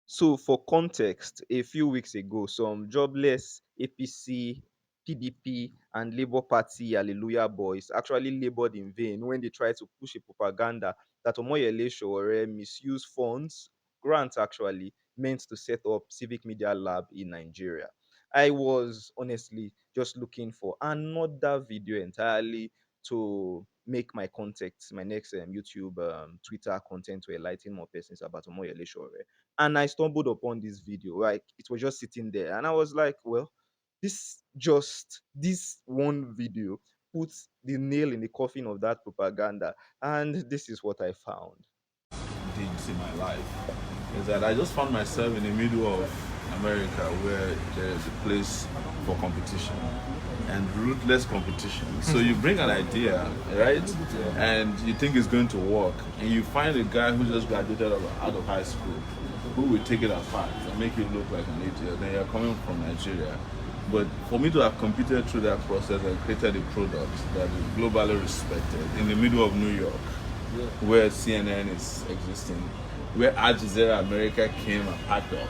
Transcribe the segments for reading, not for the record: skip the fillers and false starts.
So, for context, a few weeks ago, some jobless APC, PDP, and Labour Party Hallelujah boys actually labored in vain when they tried to push a propaganda that Omoyele Sowore misused funds, grants actually, meant to set up civic media lab in Nigeria. I was honestly just looking for another video entirely to make my context, my next YouTube, Twitter content to enlighten more persons about Omoyele Sowore, and I stumbled upon this video. Like, it was just sitting there, and I was like, well, this one video puts the nail in the coffin of that propaganda, and this is what I found. Did in my life is that I just found myself in the middle of America where there is a place for competition and ruthless competition. So you bring an idea, right, and you think it's going to work, and you find a guy who just graduated out of high school who will take it apart and make you look like an idiot. Then you're coming from Nigeria. But for me to have competed through that process and created a product that is globally respected in the middle of New York, where CNN is existing, where Al Jazeera America came and packed up.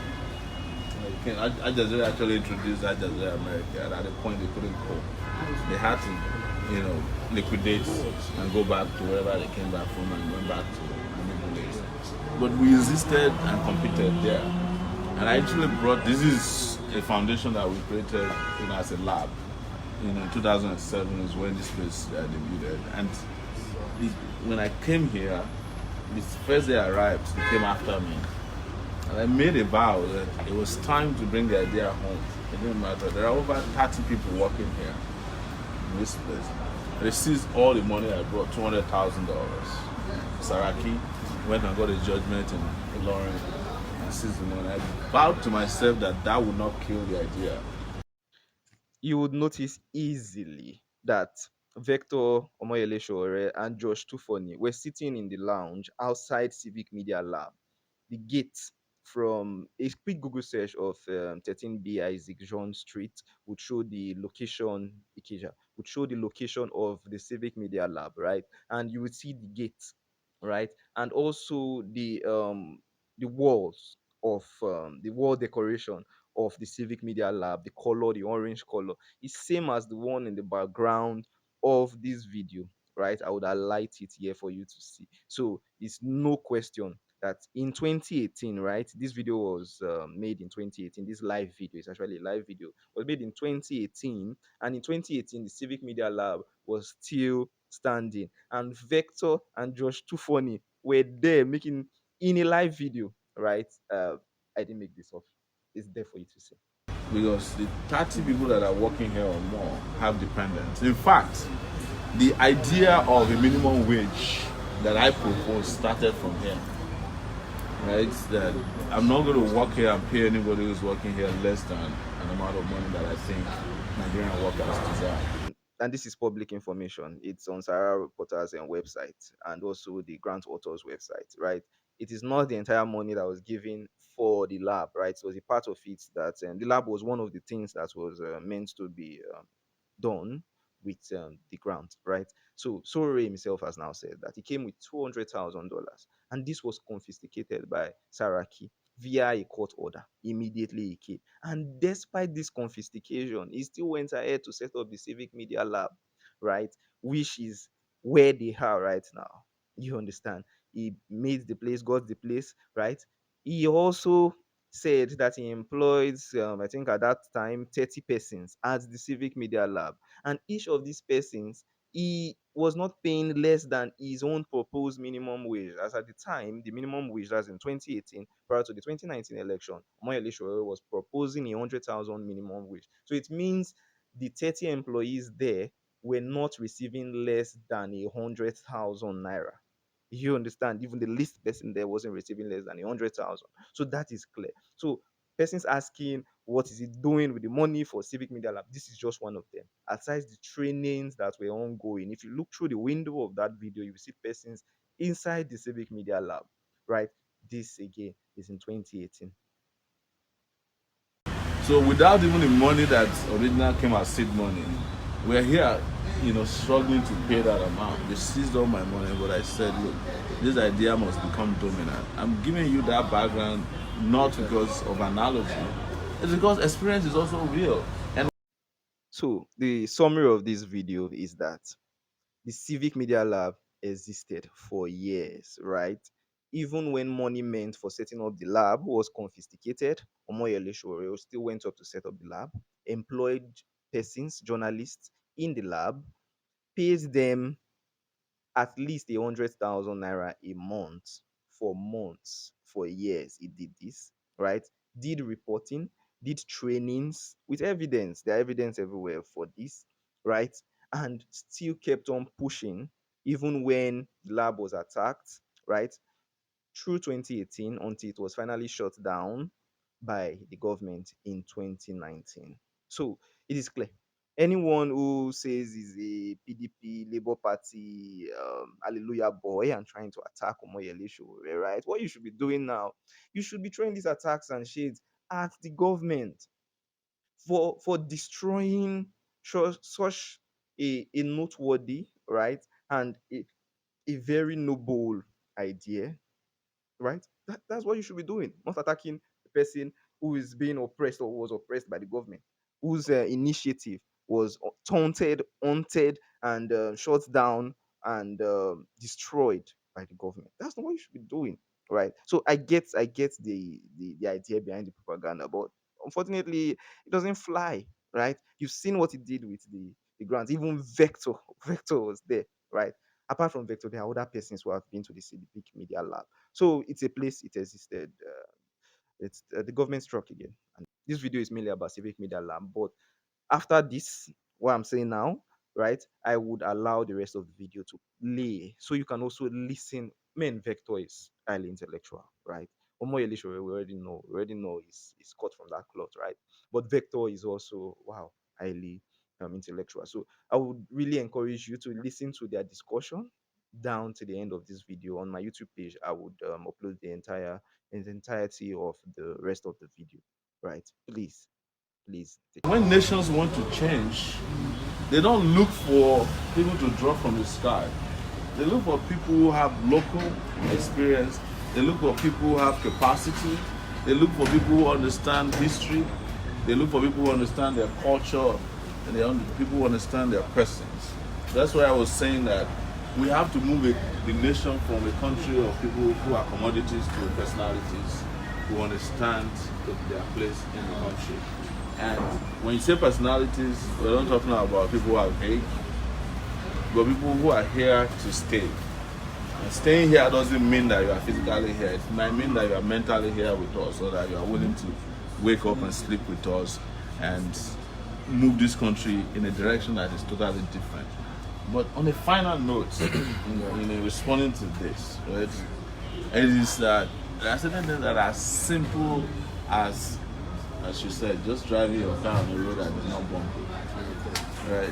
Al Jazeera actually introduced Al Jazeera America, and at the point they couldn't cope. They had to, liquidate and go back to wherever they came back from and went back to the Middle East. But we existed and competed there. And I actually brought, this is a foundation that we created as a lab. In 2007 is when this place debuted. And when I came here, this first day I arrived, they came after me. And I made a vow that it was time to bring the idea home. It didn't matter. There are over 30 people working here in this place. They seized all the money I brought, $200,000. Saraki went and got a judgment in Lawrence and seized the money. I vowed to myself that that would not kill the idea. You would notice easily that Vector, Omoyele Sowore, and Josh2Funny were sitting in the lounge outside Civic Media Lab. The gate, from a quick Google search of 13B Isaac John Street, would show the location, Ikeja, would show the location of the Civic Media Lab, right? And you would see the gate, right? And also the walls of the wall decoration of the Civic Media Lab, the color, the orange color, is same as the one in the background of this video, right? I would highlight it here for you to see. So it's no question that in 2018, right? This video was made in 2018. This live video is actually a live video. Was made in 2018, and in 2018, the Civic Media Lab was still standing, and Vector and Josh2Funny were there making in a live video, right? I didn't make this up. It's there for you to see. Because the 30 people that are working here or more have dependents. In fact, the idea of a minimum wage that I proposed started from here. Right? That I'm not going to work here and pay anybody who's working here less than an amount of money that I think Nigerian workers deserve. And this is public information. It's on Sahara Reporters and website, and also the grant authors website, right? It is not the entire money that was given for the lab, right? So it was a part of it that the lab was one of the things that was meant to be done with the grant, right? So Sore himself has now said that he came with $200,000, and this was confiscated by Saraki via a court order. Immediately he came, and despite this confiscation, he still went ahead to set up the Civic Media Lab, right? Which is where they are right now. You understand? He made the place, got the place, right? He also said that he employed, I think at that time, 30 persons at the Civic Media Lab. And each of these persons, he was not paying less than his own proposed minimum wage. As at the time, the minimum wage, that's in 2018, prior to the 2019 election, Omoyele Sowore was proposing 100,000 minimum wage. So it means the 30 employees there were not receiving less than 100,000 naira. You understand? Even the least person there wasn't receiving less than 100,000. So that is clear. So persons asking what is he doing with the money for Civic Media Lab, this is just one of them. Aside the trainings that were ongoing, if you look through the window of that video, you will see persons inside the Civic Media Lab, right? This again is in 2018. So without even the money that originally came as seed money, we're here, struggling to pay that amount. They seized all my money, but I said, look, this idea must become dominant. I'm giving you that background not because of analogy. It's because experience is also real. And So the summary of this video is that the Civic Media Lab existed for years, right? Even when money meant for setting up the lab was confiscated, Omoyele Sowore still went up to set up the lab, employed persons, journalists in the lab, pays them at least 100,000 naira a month for months, for years. He did this, right? Did reporting, did trainings with evidence. There are evidence everywhere for this, right? And still kept on pushing even when the lab was attacked, right? Through 2018 until it was finally shut down by the government in 2019. So it is clear. Anyone who says is a PDP Labour Party hallelujah boy and trying to attack Omoyele Sowore, right? What you should be doing now, you should be throwing these attacks and shades at the government for destroying such a noteworthy, right, and a very noble idea, right? That's what you should be doing, not attacking the person who is being oppressed or was oppressed by the government, whose initiative was taunted, haunted, and shut down and destroyed by the government. That's not what you should be doing, right? So I get the idea behind the propaganda, but unfortunately, it doesn't fly, right? You've seen what it did with the grants. Even Vector was there, right? Apart from Vector, there are other persons who have been to the Civic Media Lab, so it's a place it existed. It's the government struck again. And this video is mainly about Civic Media Lab. But after this, what I'm saying now, right, I would allow the rest of the video to play so you can also listen. Man, Vector is highly intellectual, right? Omoyele Sowore, we already know is cut from that cloth, right? But Vector is also, wow, highly intellectual. So I would really encourage you to listen to their discussion down to the end of this video. On my YouTube page, I would upload the entirety of the rest of the video, right? Please take. when nations want to change, they don't look for people to drop from the sky. They look for people who have local experience. They look for people who have capacity. They look for people who understand history. They look for people who understand their culture, and people who understand their persons. That's why I was saying that we have to move the nation from a country of people who are commodities to personalities who understand their place in the country. And when you say personalities, we're not talking about people who are vague, but people who are here to stay. And staying here doesn't mean that you are physically here. It might mean that you are mentally here with us, so that you are willing to wake up and sleep with us and move this country in a direction that is totally different. But on a final note, responding to this, right, it is that there are certain things that are simple as you said, just driving your car on the road that is not bumpy, right?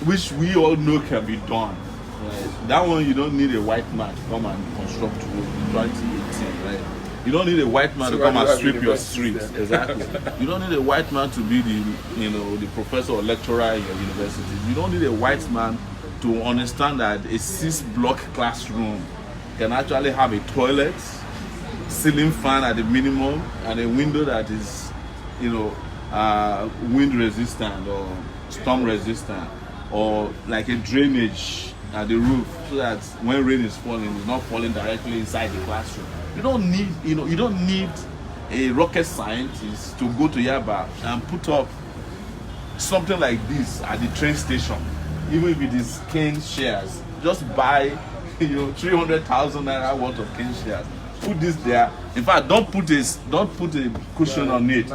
Which we all know can be done. Right? That one you don't need a white man to come and construct road in 2018, right? You don't need a white man to come and sweep your streets. Exactly. You don't need a white man to be the professor or lecturer in your university. You don't need a white man to understand that a 6-block classroom can actually have a toilet, ceiling fan at the minimum, and a window that is wind resistant or storm resistant, or like a drainage at the roof, so that when rain is falling, it's not falling directly inside the classroom. You don't need a rocket scientist to go to Yaba and put up something like this at the train station, even if it is cane shares. Just buy 300,000 naira worth of cane shares. Put this there. In fact, don't put a cushion on it.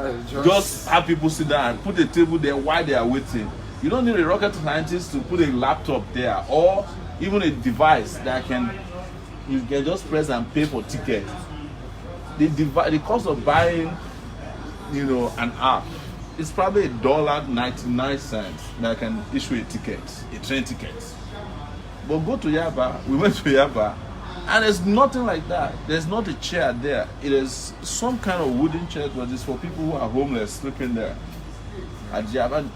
Just have people sit down and put a table there while they are waiting. You don't need a rocket scientist to put a laptop there, or even a device that you can just press and pay for ticket. The cost of buying, an app is probably $1.99 that can issue a train ticket. But go to Yaba. We went to Yaba. And there's nothing like that. There's not a chair there. It is some kind of wooden chair, but it's for people who are homeless sleeping there at Java.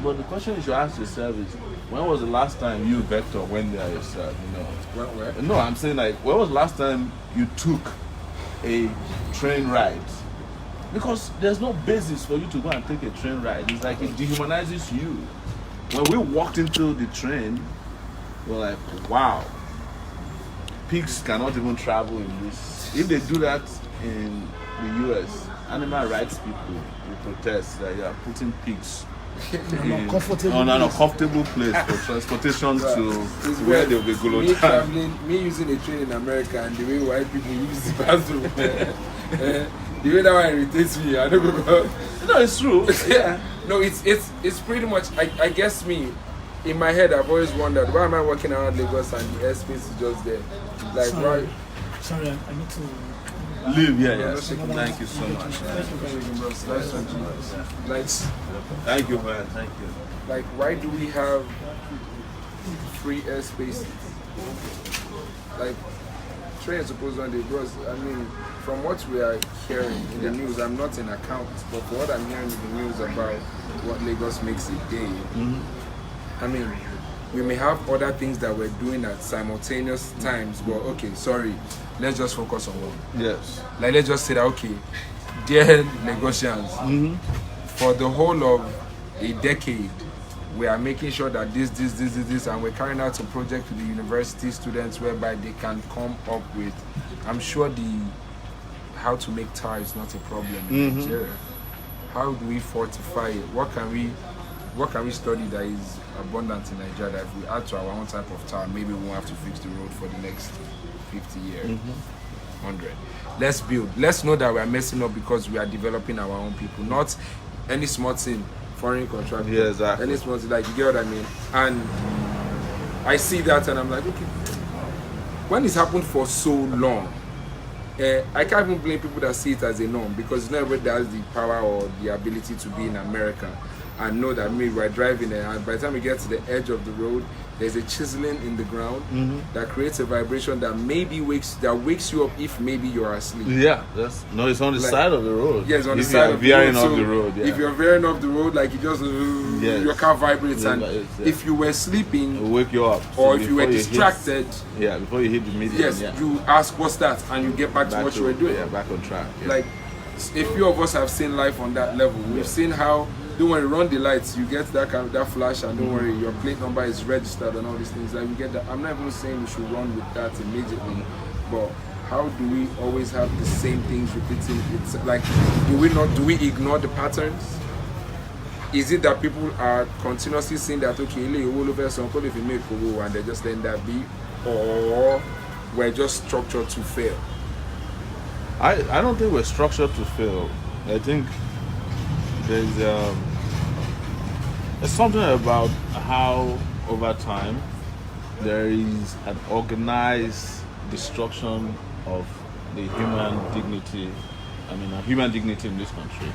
But the question you should ask yourself is, when was the last time you, Vector, went there yourself? Where? No, I'm saying, like, when was the last time you took a train ride. Because there's no basis for you to go and take a train ride. It's like it dehumanizes you. When we walked into the train, we're like, wow, pigs cannot even travel in this. If they do that in the US, animal rights people will protest that you are putting pigs on an uncomfortable place for transportation to where they'll be going. Me using a train in America and the way white people use the bathroom, the way that one irritates me. I don't go. No, it's true. Yeah. No, it's pretty much. I guess me, in my head, I've always wondered why am I walking around Lagos and the airspace is just there. Like why? Sorry, I need to leave. Yeah. Thank you so much. Thank you, man. Thank you. Like, why do we have free airspace? Like, trains supposed on the bros. I mean, from what we are hearing in the news, I'm not in account, but for what I'm hearing in the news about what Lagos makes a day, I mean, we may have other things that we're doing at simultaneous times, but okay, sorry, let's just focus on one. Yes. Like, let's just say that, okay, dear Lagosians, for the whole of a decade, we are making sure that this, and we're carrying out a project with the university students whereby they can come up with, I'm sure how to make tar is not a problem in Nigeria. How do we fortify it? What can we study that is abundant in Nigeria that if we add to our own type of tar, maybe we won't have to fix the road for the next 50 years, 100. Let's build. Let's know that we are messing up because we are developing our own people, not any small thing, foreign contractor. Yeah, exactly. Any small thing, like, you get what I mean? And I see that and I'm like, okay, when it's happened for so long, I can't even blame people that see it as a norm, because not everybody has the power or the ability to be in America and know that maybe we're driving there, and by the time we get to the edge of the road, there's a chiseling in the ground that creates a vibration that maybe wakes you up if maybe you're asleep. Yeah, it's on the side of the road. Yeah, it's on the side of the road. Off the road. Yeah. If you're veering off the road, like, you just your car vibrates, and if you were sleeping, it'll wake you up. Or if you were distracted, before you hit the median, yes, you ask what's that, and you get back to what you were doing. Yeah, back on track. Yeah. Like, a few of us have seen life on that level. We've seen how, don't worry, run the lights, you get that flash, and don't worry, your plate number is registered and all these things. Like, you get that. I'm not even saying we should run with that immediately, but how do we always have the same things repeating? It's like, do we ignore the patterns? Is it that people are continuously saying that, okay, if you make and they just let that be, or we're just structured to fail? I don't think we're structured to fail. I think there's something about how over time there is an organized destruction of the human dignity. I mean, human dignity in this country.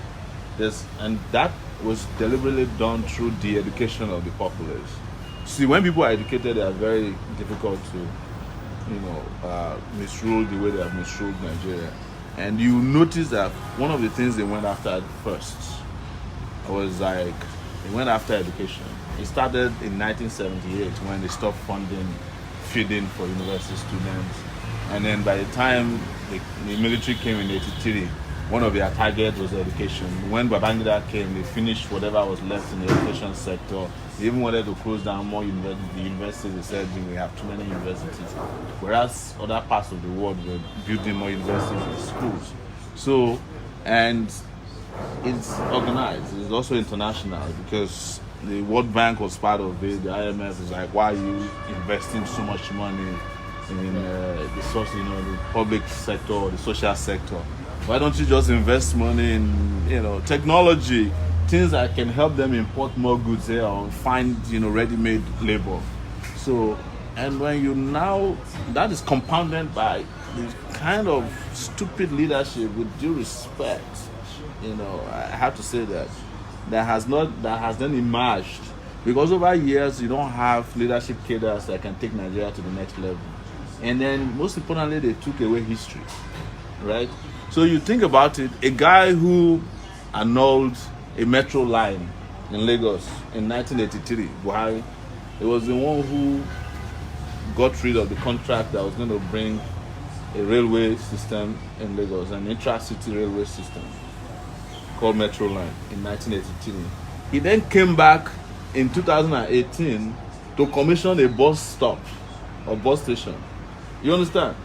And that was deliberately done through the education of the populace. See, when people are educated, they are very difficult to, misrule the way they have misruled Nigeria. And you notice that one of the things they went after first was like, they went after education. It started in 1978 when they stopped funding feeding for university students. And then by the time the military came in 83, one of their targets was education. When Babangida came, they finished whatever was left in the education sector. They even wanted to close down more universities. They said we have too many universities. Whereas other parts of the world were building more universities and schools. So, and it's organized. It's also international because the World Bank was part of it. The IMF is like, why are you investing so much money in the public sector or the social sector? Why don't you just invest money in technology, things that can help them import more goods here or find ready-made labor? So, and when that is compounded by this kind of stupid leadership, with due respect, I have to say that has then emerged, because over years you don't have leadership cadres that can take Nigeria to the next level. And then most importantly, they took away history, right? So you think about it, a guy who annulled a metro line in Lagos in 1983, Buhari, he was the one who got rid of the contract that was going to bring a railway system in Lagos, an intra-city railway system called Metro Line in 1983. He then came back in 2018 to commission a bus stop or bus station. You understand?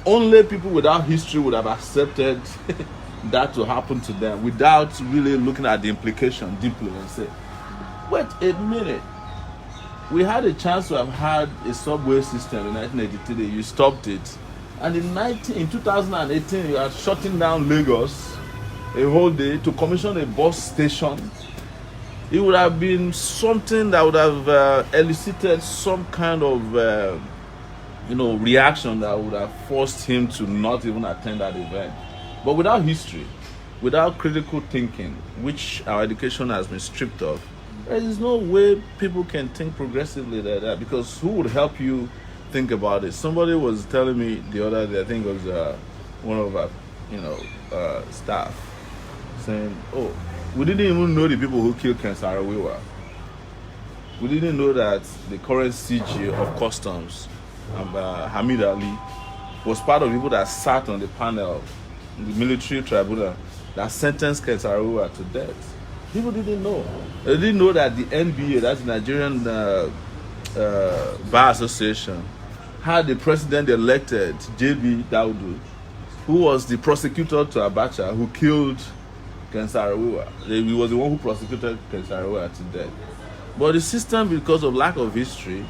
Only people without history would have accepted that to happen to them without really looking at the implication deeply and say, wait a minute. We had a chance to have had a subway system in 1983. You stopped it. And in 2018, you are shutting down Lagos a whole day to commission a bus station. It would have been something that would have elicited some kind of reaction that would have forced him to not even attend that event. But without history, without critical thinking, which our education has been stripped of, there is no way people can think progressively like that, because who would help you think about it? Somebody was telling me the other day, I think it was one of our staff, saying, oh, we didn't even know the people who killed Ken Saro-Wiwa. We didn't know that the current CG of Customs, Hamid Ali, was part of people that sat on the panel, the military tribunal, that sentenced Ken Saro-Wiwa to death. People didn't know. They didn't know that the NBA, that's the Nigerian Bar Association, had the president-elected J.B. Daudu, who was the prosecutor to Abacha, who killed Ken Saro-Wiwa. He was the one who prosecuted Ken Saro-Wiwa to death. But the system, because of lack of history,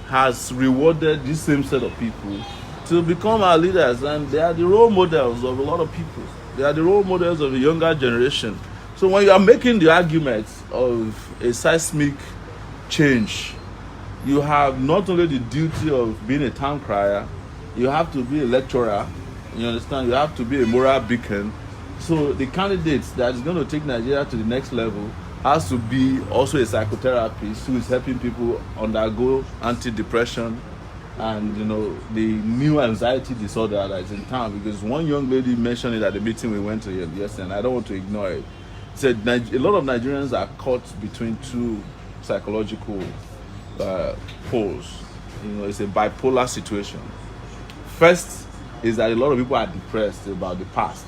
has rewarded this same set of people to become our leaders, and they are the role models of a lot of people. They are the role models of the younger generation. So when you are making the argument of a seismic change, you have not only the duty of being a town crier, you have to be a lecturer, you understand, you have to be a moral beacon. So the candidate that is going to take Nigeria to the next level has to be also a psychotherapist who is helping people undergo antidepressant and the new anxiety disorder that is in town. Because one young lady mentioned it at the meeting we went to yesterday, and I don't want to ignore it. Said a lot of Nigerians are caught between two psychological poles. It's a bipolar situation. First is that a lot of people are depressed about the past,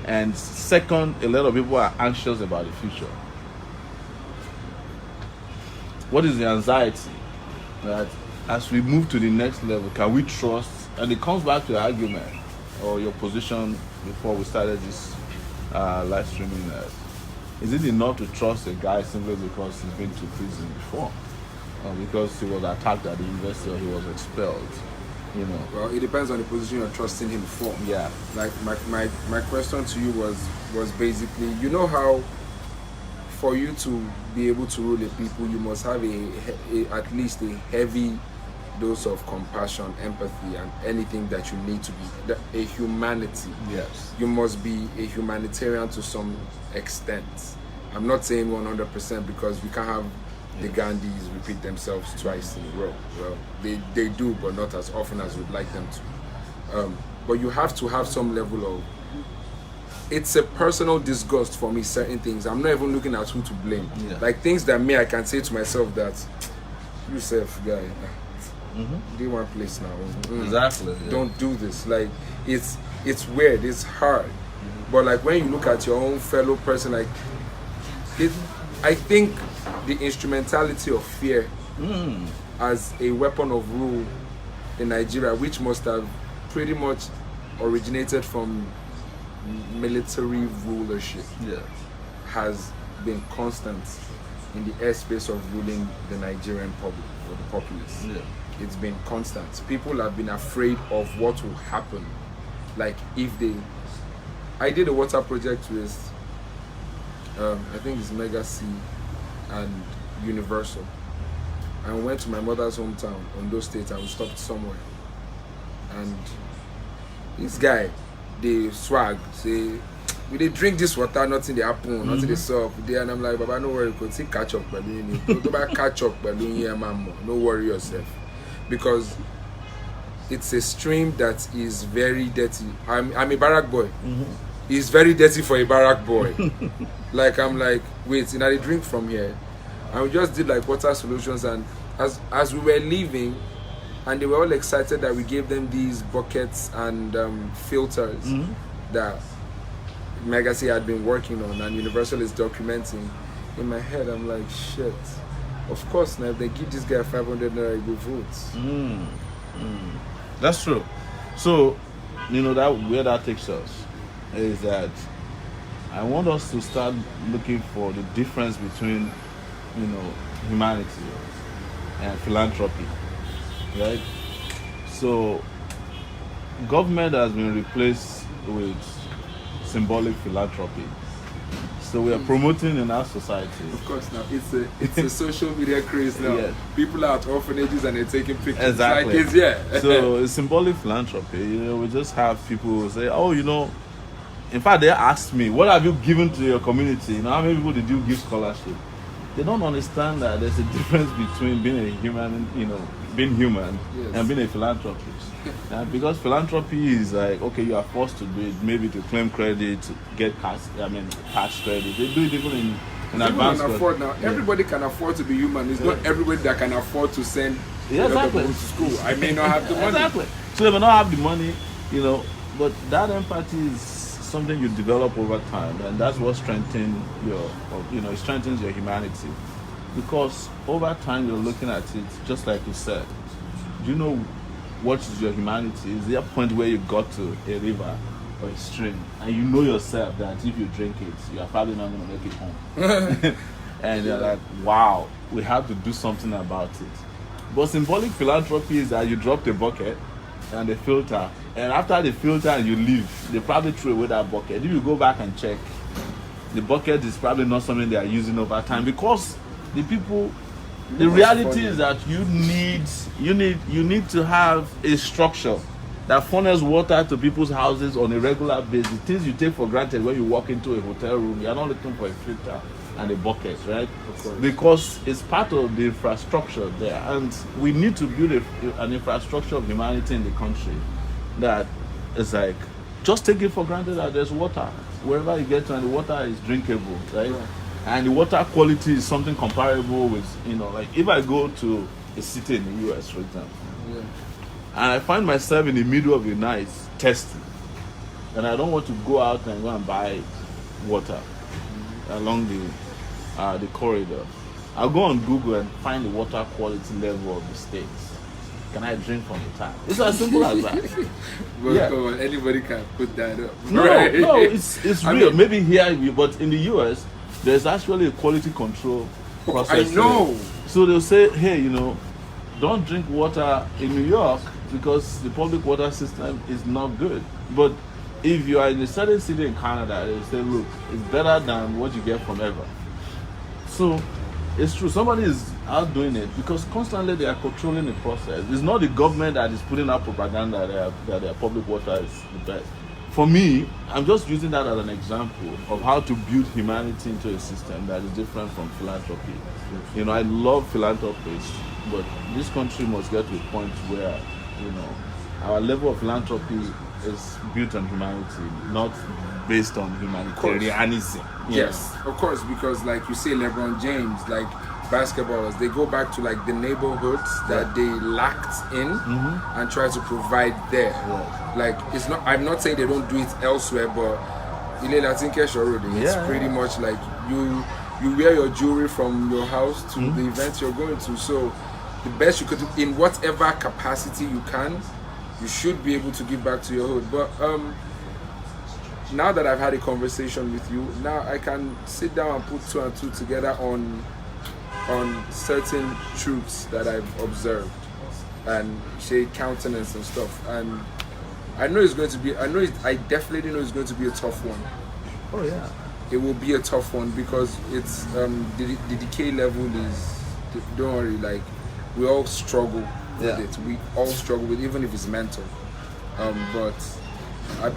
and second, a lot of people are anxious about the future. What is the anxiety? That as we move to the next level, can we trust? And it comes back to the argument or your position before we started this live streaming. Is it enough to trust a guy simply because he's been to prison before, or because he was attacked at the university or he was expelled? Well, it depends on the position you're trusting him for. Yeah. Like my question to you was basically, how for you to be able to rule a people, you must have at least a heavy dose of compassion, empathy, and anything that you need to be a humanity. Yes. You must be a humanitarian to some extent. I'm not saying 100%, because we can't have the Gandhis repeat themselves twice in a row. Well, they do, but not as often as we'd like them to. But you have to have some level of, it's a personal disgust for me, certain things. I'm not even looking at who to blame. Yeah. Like things that I can say to myself that, you self guy, do one place now. Exactly. Yeah. Don't do this. Like it's weird, it's hard. But like when you look at your own fellow person, like I think the instrumentality of fear as a weapon of rule in Nigeria, which must have pretty much originated from military rulership, has been constant in the airspace of ruling the Nigerian public or the populace. Yeah. It's been constant. People have been afraid of what will happen. Like if I did a water project with I think it's Mega C and Universal, and went to my mother's hometown, Ondo State, and we stopped somewhere, and this guy, they swag, say, we dey drink this water, nothing dey happen, nothing dey sup. And I'm like, Baba, no worry, you could see catch up, catch up, no worry yourself, because it's a stream that is very dirty. I'm a barrack boy. It's very dirty for a barrack boy. Like I'm like, wait, and I drink from here, and we just did like water solutions, and as we were leaving, and they were all excited that we gave them these buckets and filters that Megasi had been working on and Universal is documenting. In my head, I'm like, shit. Of course, now if they give this guy 500 naira, he go vote. That's true. So, that where that takes us is that I want us to start looking for the difference between, humanity and philanthropy, right? So, government has been replaced with symbolic philanthropy. So we are promoting in our society. Of course, now it's a social media craze now. Yeah. People are at orphanages and they're taking pictures. Exactly. Like it's, So it's symbolic philanthropy. We just have people who say, oh, in fact, they asked me, what have you given to your community? How many people did you give scholarship? They don't understand that there's a difference between being a human, being human, Yes. and being a philanthropist. Because philanthropy is like, okay, you are forced to do it, maybe to claim credit, to get tax credit. They do it even in People advance. can afford now. Yeah. Everybody can afford to be human. It's not everybody that can afford to send Yeah, a lot of exactly. people to school. I may not have the money. Exactly. So they may not have the money, but that empathy is something you develop over time, and that's what strengthens it strengthens your humanity. Because over time you're looking at it, just like you said. Do you know what is your humanity? Is there a point where you got to a river or a stream, and you know yourself that if you drink it, you are probably not going to make it home, and you're like, wow, we have to do something about it. But symbolic philanthropy is that you drop the bucket and the filter, and after the filter and you leave, they probably throw away that bucket. If you go back and check, the bucket is probably not something they are using over time, because the reality is that you need to have a structure that funnels water to people's houses on a regular basis. Things you take for granted when you walk into a hotel room, you're not looking for a filter and a bucket, right? Because it's part of the infrastructure there, and we need to build an infrastructure of humanity in the country that is like, just take it for granted that there's water wherever you get to, and the water is drinkable, right? And the water quality is something comparable with, like if I go to a city in the US, for example, and I find myself in the middle of the night thirsty, and I don't want to go out and go and buy water along the corridor, I'll go on Google and find the water quality level of the states. Can I drink from the tap? It's as simple as that. Well, Yeah. come on, anybody can put that up. No, it's I real. mean- Maybe here, but in the US, there's actually a quality control process. I know. So they'll say, hey, don't drink water in New York because the public water system is not good. But if you are in a certain city in Canada, they'll say, look, it's better than what you get from ever. So it's true. Somebody is out doing it because constantly they are controlling the process. It's not the government that is putting out propaganda that their public water is the best. For me, I'm just using that as an example of how to build humanity into a system that is different from philanthropy. I love philanthropists, but this country must get to a point where, our level of philanthropy is built on humanity, not based on humanitarianism. Yes, of course, because like you say, LeBron James, like basketballers, they go back to like the neighborhoods that they lacked in and try to provide there. Like it's not. I'm not saying they don't do it elsewhere, but it's pretty much like you wear your jewelry from your house to the events you're going to. So the best you could do in whatever capacity you can, you should be able to give back to your hood. But now that I've had a conversation with you, now I can sit down and put two and two together on certain truths that I've observed and shade countenance and stuff. And I know it's going to be, I definitely know it's going to be a tough one. Oh yeah. It will be a tough one because it's the decay level is, don't worry, like we all struggle with it. We all struggle with, even if it's mental. But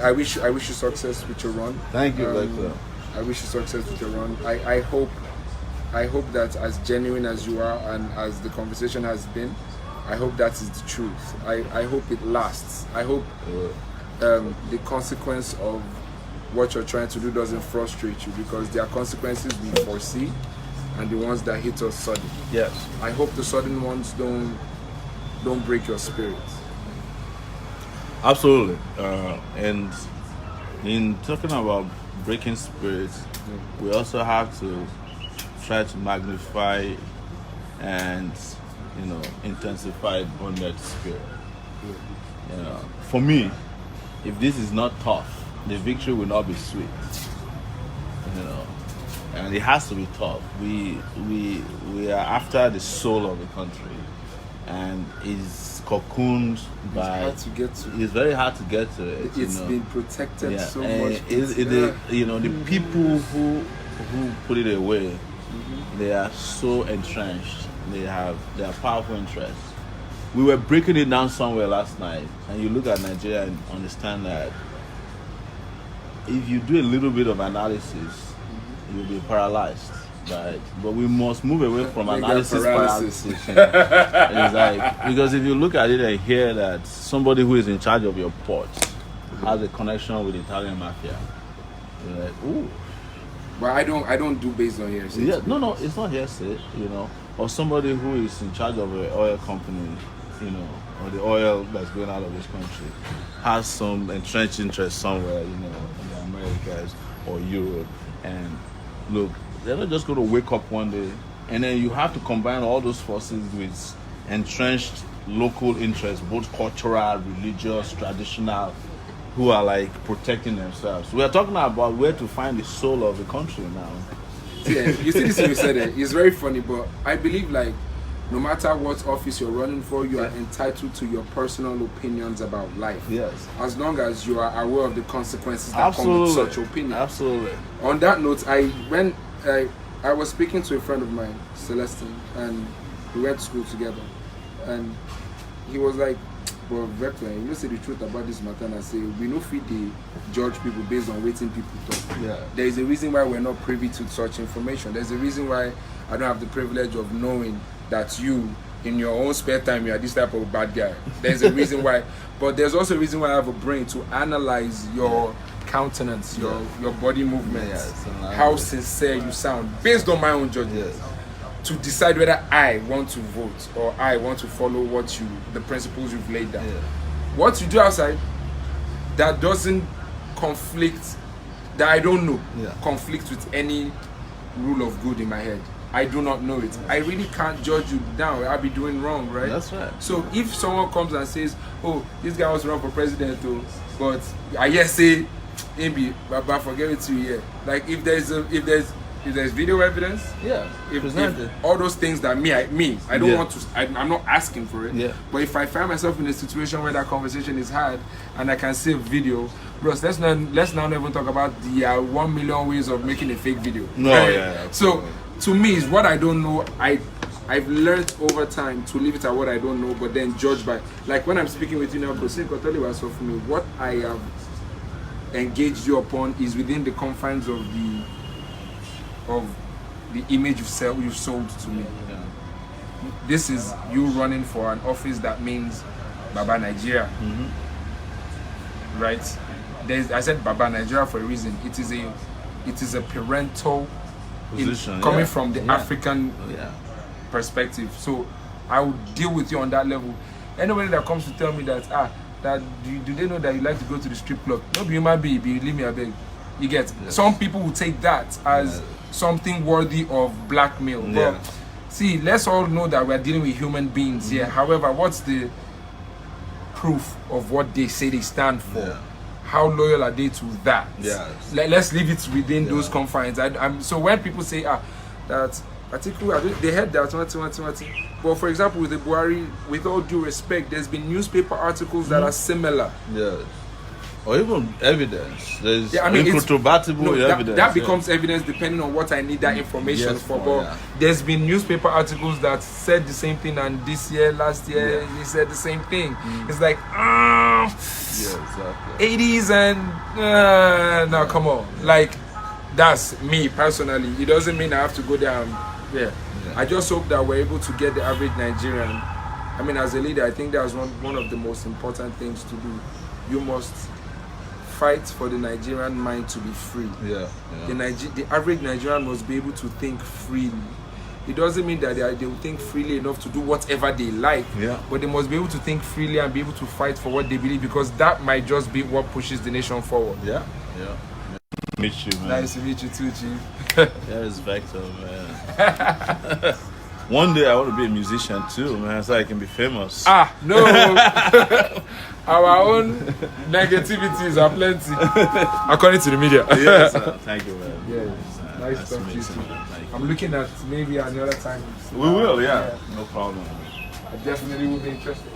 I wish you success with your run. Thank you, Leclerc. I wish you success with your run. I hope that as genuine as you are and as the conversation has been, I hope that is the truth. I hope it lasts. I hope the consequence of what you're trying to do doesn't frustrate you, because there are consequences we foresee and the ones that hit us sudden. Yes. I hope the sudden ones don't don't break your spirit. Absolutely. And in talking about breaking spirits, we also have to try to magnify and intensify bonded spirit. For me, if this is not tough, the victory will not be sweet. And it has to be tough. We are after the soul of the country, and is cocooned by. It's hard to get to. It's very hard to get to it. It's been protected so much. The people who put it away, they are so entrenched. They are powerful interests. We were breaking it down somewhere last night, and you look at Nigeria and understand that if you do a little bit of analysis, you'll be paralyzed. Right? But we must move away from analysis paralysis. It's like, because if you look at it and hear that somebody who is in charge of your port has a connection with the Italian mafia, you're like, ooh. But I don't do based on hearsay. Yeah, no, it's not hearsay, or somebody who is in charge of an oil company, or the oil that's going out of this country, has some entrenched interest somewhere, in the Americas or Europe. And look, they're not just going to wake up one day, and then you have to combine all those forces with entrenched local interests, both cultural, religious, traditional, who are like protecting themselves. We are talking about where to find the soul of the country now. Yeah, you see this thing you said there, it's very funny, but I believe like no matter what office you're running for, you are entitled to your personal opinions about life. Yes. As long as you are aware of the consequences that come with such opinion. Absolutely. On that note, I was speaking to a friend of mine, Celestine, and we went to school together. And he was like, "Well, Vector, you say the truth about this matter." And I say, we no fit the judge people based on waiting people talk. Yeah. There is a reason why we're not privy to such information. There's a reason why I don't have the privilege of knowing that you, in your own spare time, you are this type of bad guy. There's a reason why. But there's also a reason why I have a brain to analyze your countenance, your body movements, how sincere you sound, based on my own judgment. To decide whether I want to vote or I want to follow the principles you've laid down. What you do outside that doesn't conflict, that I don't know, conflict with any rule of good in my head. I do not know it. I really can't judge you now. I'll be doing wrong, right? That's right. So if someone comes and says, "Oh, this guy wants to run for president, but I just say, maybe, but forget it to you here." Like if there's video evidence, if all those things that I don't want to, I'm not asking for it. Yeah. But if I find myself in a situation where that conversation is had and I can see a video, bros, let's not even talk about the 1 million ways of making a fake video. No, right? So to me, it's what I don't know. I've learned over time to leave it at what I don't know, but then judge by, like when I'm speaking with you now, for me, what I have engaged you upon is within the confines of the image you've sold to me. Yeah. This is you running for an office that means Baba Nigeria, right? I said Baba Nigeria for a reason. It is a parental position coming from the African perspective. So I would deal with you on that level. Anybody that comes to tell me that do they know that you like to go to the strip club? No, you might be, leave me a beg. You get some people will take that as something worthy of blackmail. But see, let's all know that we're dealing with human beings here. However, what's the proof of what they say they stand for? How loyal are they to that? Let's leave it within those confines. So when people say that article, they had that, but for example with the Buhari, with all due respect, there's been newspaper articles that are similar. Or even evidence. There's incontrovertible evidence. That becomes evidence depending on what I need that information for. But there's been newspaper articles that said the same thing, and this year, last year, they said the same thing. It's like, 80s and now come on. Like, that's me personally. It doesn't mean I have to go there and, I just hope that we're able to get the average Nigerian. I mean, as a leader, I think that's one of the most important things to do. You must fight for the Nigerian mind to be free. The average Nigerian must be able to think freely. it doesn't mean that they will think freely enough to do whatever they like. Yeah. But they must be able to think freely and be able to fight for what they believe, because that might just be what pushes the nation forward. Yeah. Meet you, man. Nice to meet you too, Chief. There's Vector, man. One day I want to be a musician too, man, so I can be famous. Ah, no. Our own negativities are plenty, according to the media. Yes, thank you, man. Yeah, nice talk to you meeting too. you, man. Thank you. I'm looking at maybe another time. We will, yeah. No problem. I definitely will be interested.